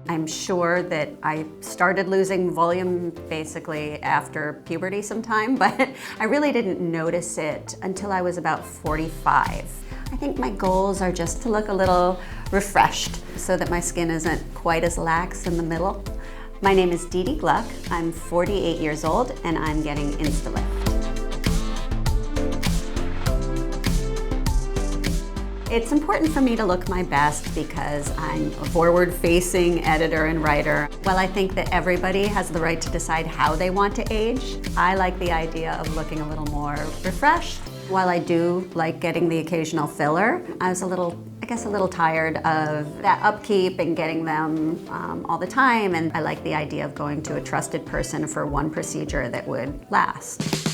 I'm sure that I started losing volume basically after puberty sometime, but I really didn't notice it until I was about 45. I think my goals are just to look a little refreshed so that my skin isn't quite as lax in the middle. My name is Didi Gluck. I'm 48 years old and I'm getting InstaLift. It's important for me to look my best because I'm a forward-facing editor and writer. While I think that everybody has the right to decide how they want to age, I like the idea of looking a little more refreshed. While I do like getting the occasional filler, I was a little tired of that upkeep and getting them all the time, and I like the idea of going to a trusted person for one procedure that would last.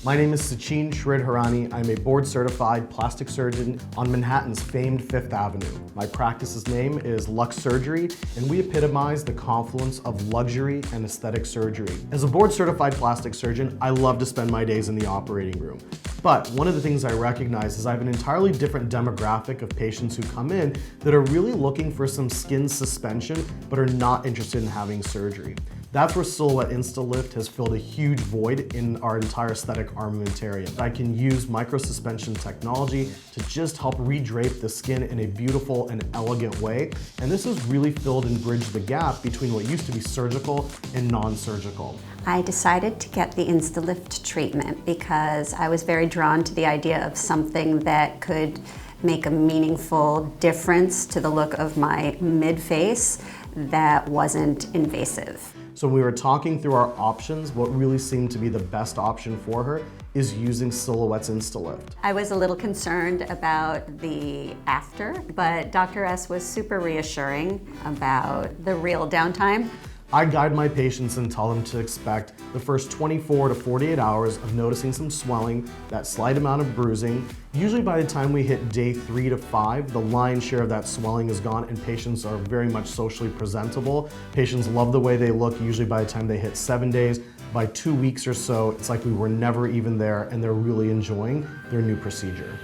My name is Sachin Shridharani. I'm a board-certified plastic surgeon on Manhattan's famed Fifth Avenue. My practice's name is Lux Surgery, and we epitomize the confluence of luxury and aesthetic surgery. As a board-certified plastic surgeon, I love to spend my days in the operating room. But one of the things I recognize is I have an entirely different demographic of patients who come in that are really looking for some skin suspension, but are not interested in having surgery. That's where Silhouette InstaLift has filled a huge void in our entire aesthetic armamentarium. I can use microsuspension technology to just help redrape the skin in a beautiful and elegant way. And this has really filled and bridged the gap between what used to be surgical and non-surgical. I decided to get the InstaLift treatment because I was very drawn to the idea of something that could make a meaningful difference to the look of my mid-face that wasn't invasive. So when we were talking through our options, what really seemed to be the best option for her is using Silhouette's InstaLift. I was a little concerned about the after, but Dr. S was super reassuring about the real downtime. I guide my patients and tell them to expect the first 24 to 48 hours of noticing some swelling, that slight amount of bruising. Usually by the time we hit day 3 to 5, the lion's share of that swelling is gone and patients are very much socially presentable. Patients love the way they look usually by the time they hit 7 days. By 2 weeks or so, it's like we were never even there and they're really enjoying their new procedure.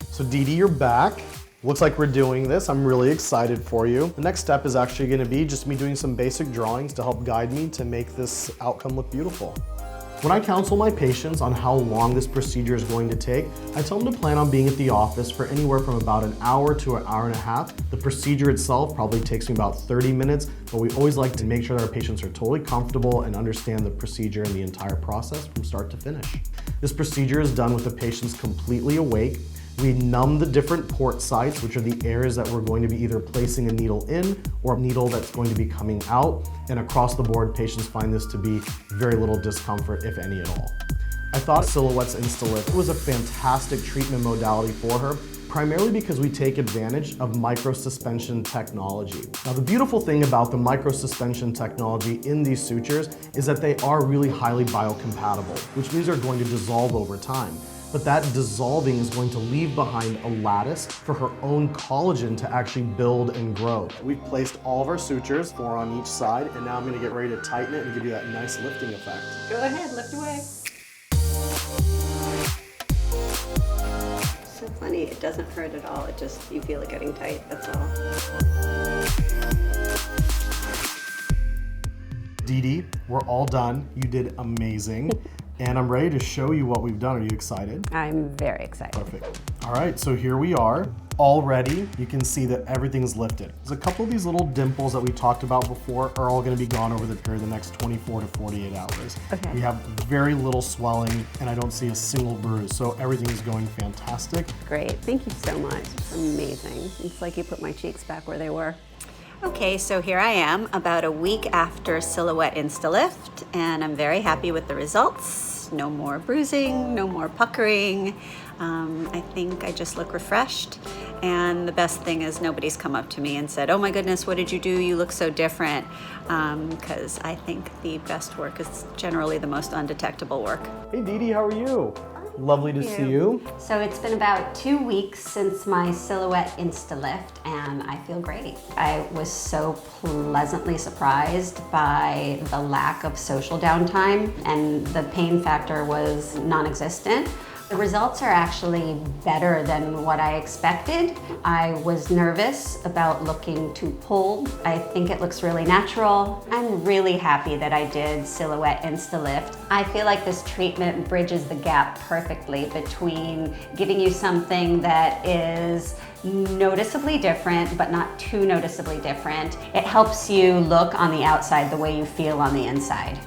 So Didi, you're back. Looks like we're doing this. I'm really excited for you. The next step is actually going to be just me doing some basic drawings to help guide me to make this outcome look beautiful. When I counsel my patients on how long this procedure is going to take, I tell them to plan on being at the office for anywhere from about an hour to an hour and a half. The procedure itself probably takes me about 30 minutes, but we always like to make sure that our patients are totally comfortable and understand the procedure and the entire process from start to finish. This procedure is done with the patients completely awake. We numb the different port sites, which are the areas that we're going to be either placing a needle in or a needle that's going to be coming out. And across the board, patients find this to be very little discomfort, if any at all. I thought Silhouette's InstaLift was a fantastic treatment modality for her, primarily because we take advantage of microsuspension technology. Now, the beautiful thing about the microsuspension technology in these sutures is that they are really highly biocompatible, which means they're going to dissolve over time. But that dissolving is going to leave behind a lattice for her own collagen to actually build and grow. We've placed all of our sutures, 4 on each side, and now I'm gonna get ready to tighten it and give you that nice lifting effect. Go ahead, lift away. So funny, it doesn't hurt at all. It just, you feel it getting tight, that's all. Didi, we're all done. You did amazing. And I'm ready to show you what we've done. Are you excited? I'm very excited. Perfect. All right, so here we are. Already, you can see that everything's lifted. There's a couple of these little dimples that we talked about before are all gonna be gone over the period of the next 24 to 48 hours. Okay. We have very little swelling and I don't see a single bruise, so everything is going fantastic. Great, thank you so much. It's amazing. It's like you put my cheeks back where they were. Okay, so here I am about a week after Silhouette InstaLift, and I'm very happy with the results. No more bruising, no more puckering. I think I just look refreshed. And the best thing is nobody's come up to me and said, oh my goodness, what did you do? You look so different. Because I think the best work is generally the most undetectable work. Hey Didi, how are you? Lovely to see you. So it's been about 2 weeks since my Silhouette InstaLift and I feel great. I was so pleasantly surprised by the lack of social downtime and the pain factor was non-existent. The results are actually better than what I expected. I was nervous about looking too pulled. I think it looks really natural. I'm really happy that I did Silhouette InstaLift. I feel like this treatment bridges the gap perfectly between giving you something that is noticeably different, but not too noticeably different. It helps you look on the outside the way you feel on the inside.